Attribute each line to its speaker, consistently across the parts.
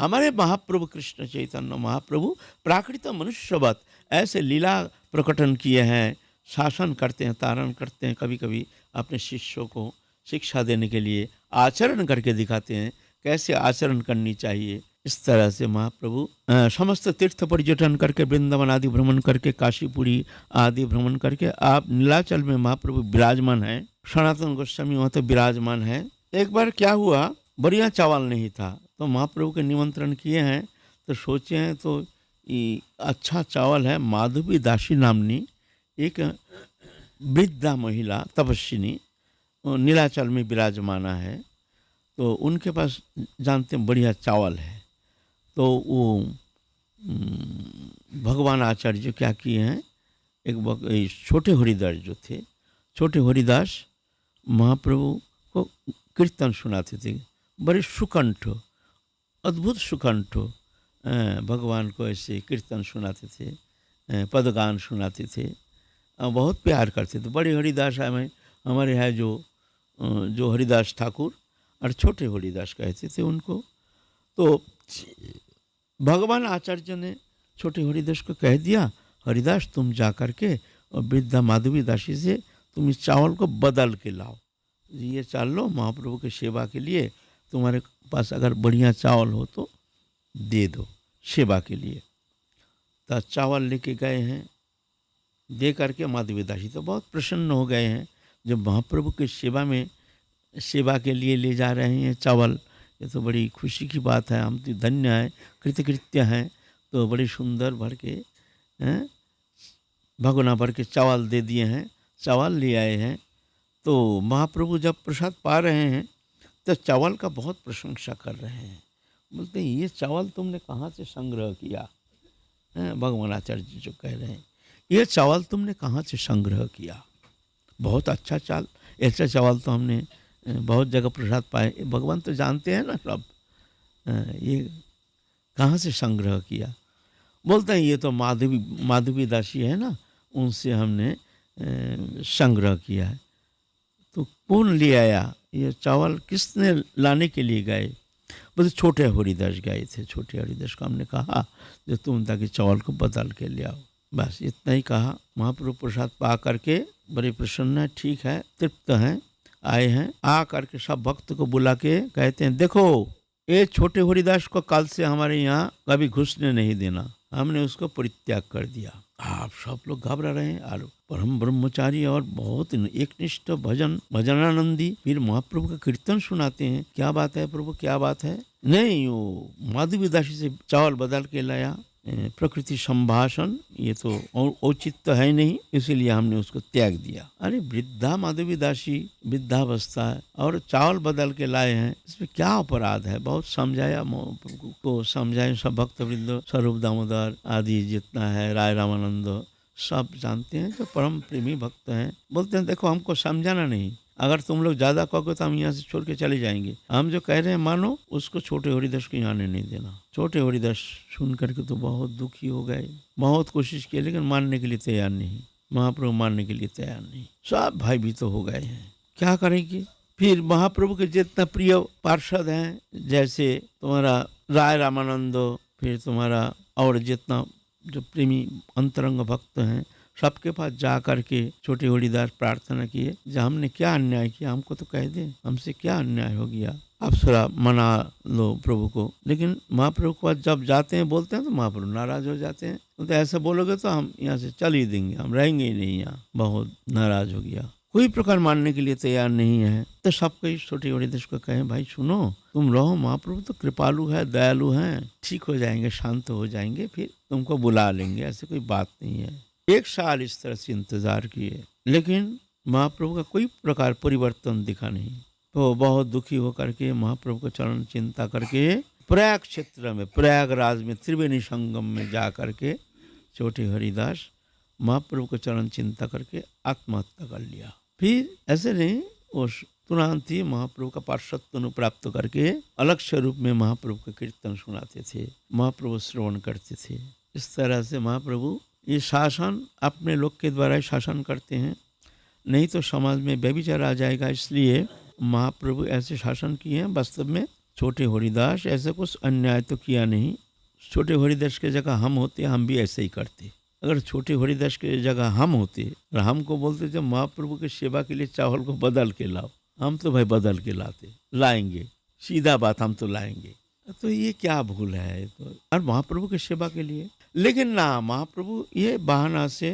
Speaker 1: हमारे महाप्रभु कृष्ण चैतन्य महाप्रभु प्राकृत मनुष्यवत ऐसे लीला प्रकटन किए हैं, शासन करते हैं, तारण करते हैं, कभी कभी अपने शिष्यों को शिक्षा देने के लिए आचरण करके दिखाते हैं कैसे आचरण करनी चाहिए। इस तरह से महाप्रभु समस्त तीर्थ पर्यटन करके, वृंदावन आदि भ्रमण करके, काशीपुरी आदि भ्रमण करके आप नीलाचल में महाप्रभु विराजमान हैं। सनातन गोस्वामी वहाँ तो विराजमान है। एक बार क्या हुआ, बढ़िया चावल नहीं था तो महाप्रभु के निमंत्रण किए हैं, तो सोचे हैं तो ये अच्छा चावल है। माधवी दासी नामनी एक वृद्धा महिला तपस्विनी नीलाचल में विराजमाना है, तो उनके पास जानते हैं बढ़िया चावल है। तो वो भगवान आचार्य क्या किए हैं, एक छोटे हरिदास जो थे, छोटे हरिदास महाप्रभु को कीर्तन सुनाते थे, बड़े सुकंठ, अद्भुत सुकंठ भगवान को ऐसे कीर्तन सुनाते थे, पदगान सुनाते थे, बहुत प्यार करते थे। बड़े हरिदास हमारे यहाँ जो हरिदास ठाकुर और छोटे हरिदास कहते थे उनको। तो भगवान आचार्य ने छोटे हरिदास को कह दिया, हरिदास तुम जा कर के और वृद्धा माधवी दासी से तुम इस चावल को बदल के लाओ, ये चाल लो, महाप्रभु की सेवा के लिए तुम्हारे पास अगर बढ़िया चावल हो तो दे दो सेवा के लिए। तो चावल लेके गए हैं, दे करके माधवी दासी तो बहुत प्रसन्न हो गए हैं, जब महाप्रभु की सेवा के लिए ले जा रहे हैं चावल, ये तो बड़ी खुशी की बात है, हम तो धन्य हैं, कृतकृत्य हैं। तो बड़ी सुंदर भर के भगोना भर के चावल दे दिए हैं, चावल ले आए हैं। तो महाप्रभु जब प्रसाद पा रहे हैं तो चावल का बहुत प्रशंसा कर रहे हैं, बोलते हैं ये चावल तुमने कहाँ से संग्रह किया। भगवान आचार्य जो कह रहे हैं ये चावल तुमने कहाँ से संग्रह किया, बहुत अच्छा चावल, ऐसा चावल तो हमने बहुत जगह प्रसाद पाए, भगवान तो जानते हैं ना सब, ये कहाँ से संग्रह किया। बोलते हैं ये तो माधवी दासी है ना, उनसे हमने संग्रह किया है। तो कौन ले आया ये चावल, किसने लाने के लिए गए, बोले छोटे हरिदास गए थे। छोटे हरिदास को हमने कहा जो तुम ताकि चावल को बदल के ले आओ, बस इतना ही कहा। महाप्रभु प्रसाद पा करके बड़े प्रसन्न है, ठीक है, तृप्त हैं, आए हैं। आ करके सब भक्त को बुला के कहते हैं देखो ये छोटे हरिदास को कल से हमारे यहाँ कभी घुसने नहीं देना, हमने उसको परित्याग कर दिया। आप सब लोग घबरा रहे हैं। और परम ब्रह्मचारी और बहुत एकनिष्ठ भजनानंदी फिर महाप्रभु का कीर्तन सुनाते हैं। क्या बात है प्रभु, क्या बात है। नहीं, वो माधवी दासी से चावल बदल के लाया, प्रकृति संभाषण ये तो औचित्य है नहीं, इसीलिए हमने उसको त्याग दिया। अरे वृद्धा माधवी दासी, वृद्धावस्था है और चावल बदल के लाए हैं, इसमें क्या अपराध है। बहुत समझाया को, समझाए सब भक्त वृंद, स्वरूप दामोदर आदि जितना है, राय रामानंद सब जानते हैं, जो परम प्रेमी भक्त हैं। बोलते हैं देखो हमको समझाना नहीं, अगर तुम लोग ज्यादा कहोगे तो हम यहाँ से छोड़ के चले जाएंगे, हम जो कह रहे हैं मानो, उसको छोटे हरिदास को यहाँ आने नहीं देना। छोटे हरिदास सुन करके तो बहुत दुखी हो गए, बहुत कोशिश की लेकिन मानने के लिए तैयार नहीं, महाप्रभु मानने के लिए तैयार नहीं। सब भाई भी तो हो गए हैं, क्या करेंगे। फिर महाप्रभु के जितना प्रिय पार्षद हैं, जैसे तुम्हारा राय रामानंद, फिर तुम्हारा और जितना जो प्रेमी अंतरंग भक्त हैं, सबके पास जा करके छोटे हरिदास प्रार्थना किए, जब हमने क्या अन्याय किया हमको तो कह दे, हमसे क्या अन्याय हो गया, आप थोड़ा मना लो प्रभु को। लेकिन महाप्रभु के पास जब जाते हैं बोलते हैं तो महाप्रभु नाराज हो जाते हैं, तो ऐसा बोलोगे तो हम यहाँ से चल ही देंगे, हम रहेंगे ही नहीं यहाँ। बहुत नाराज हो गया, कोई प्रकार मानने के लिए तैयार नहीं है। तो सबको इस छोटे हरिदास को कहे भाई सुनो, तुम रहो, महाप्रभु तो कृपालु है, दयालु हैं, ठीक हो जाएंगे, शांत हो जाएंगे, फिर तुमको बुला लेंगे, ऐसे कोई बात नहीं है। 1 साल इस तरह से इंतजार किए, लेकिन महाप्रभु का कोई प्रकार परिवर्तन दिखा नहीं। तो बहुत दुखी होकर के महाप्रभु को चरण चिंता करके प्रयाग क्षेत्र में, प्रयागराज में त्रिवेणी संगम में जा करके छोटे हरिदास महाप्रभु को चरण चिंता करके आत्महत्या कर लिया। फिर ऐसे नहीं, वो तुरंत ही महाप्रभु का पार्षत्व प्राप्त करके अलग स्वरूप में महाप्रभु का कीर्तन सुनाते थे, महाप्रभु श्रवण करते थे। इस तरह से महाप्रभु ये शासन अपने लोग के द्वारा ही शासन करते हैं, नहीं तो समाज में व्यभिचार आ जाएगा, इसलिए महाप्रभु ऐसे शासन किए हैं। वास्तव में छोटे हरिदास ऐसा कुछ अन्याय तो किया नहीं। छोटे हरिदास की जगह हम होते हम भी ऐसे ही करते। अगर छोटे हरिदास की जगह हम होते और हमको बोलते जब महाप्रभु की सेवा के लिए चावल को बदल के लाओ, हम तो भाई बदल के लाएंगे, सीधा बात, हम तो लाएंगे। तो ये क्या भूल है? तो और महाप्रभु की सेवा के लिए, लेकिन ना, महाप्रभु ये बहाना से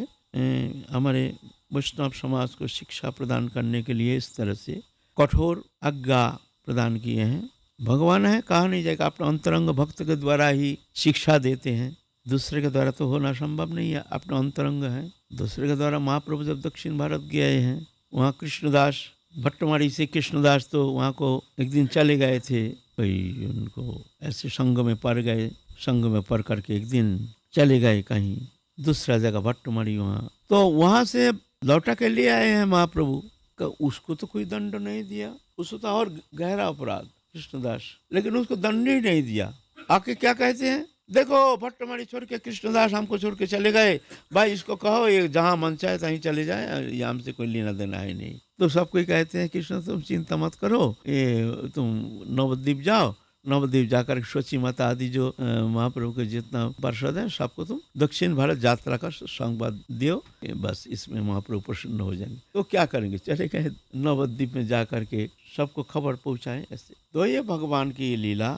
Speaker 1: हमारे वैष्णव समाज को शिक्षा प्रदान करने के लिए इस तरह से कठोर आज्ञा प्रदान किए हैं। भगवान है, कहा नहीं जाएगा, अपने अंतरंग भक्त के द्वारा ही शिक्षा देते हैं, दूसरे के द्वारा तो होना संभव नहीं है। अपना अंतरंग है, दूसरे के द्वारा। महाप्रभु जब दक्षिण भारत गए हैं, वहाँ कृष्णदास भट्टमारी से कृष्णदास तो वहाँ को एक दिन चले गए थे, कोई उनको ऐसे संग में पड़ गए, संग में पड़ करके एक दिन चले गए कहीं दूसरा जगह भट्टमारी, वहाँ तो वहाँ से लौटा के ले आए हैं महाप्रभु। उसको तो कोई दंड नहीं दिया, उसको तो और गहरा अपराध कृष्णदास, लेकिन उसको दंड ही नहीं दिया। आके क्या कहते हैं, देखो भट्टमारी छोड़ के कृष्णदास हमको छोड़ के चले गए, भाई इसको कहो ये जहाँ मन चाहे तहीं चले जाए, ये हमसे कोई लेना देना है नहीं। तो सब कोई कहते हैं कृष्ण तुम चिंता मत करो, ये तुम नवद्वीप जाओ, नवद्वीप जाकर सोची माता आदि जो महाप्रभु के जितना पार्षद है सबको तुम दक्षिण भारत यात्रा का संवाद दियो, बस इसमें महाप्रभु प्रसन्न हो जाएंगे। तो क्या करेंगे, चले गए नवद्वीप में जा करके सबको खबर पहुंचाए ऐसे। तो ये भगवान की लीला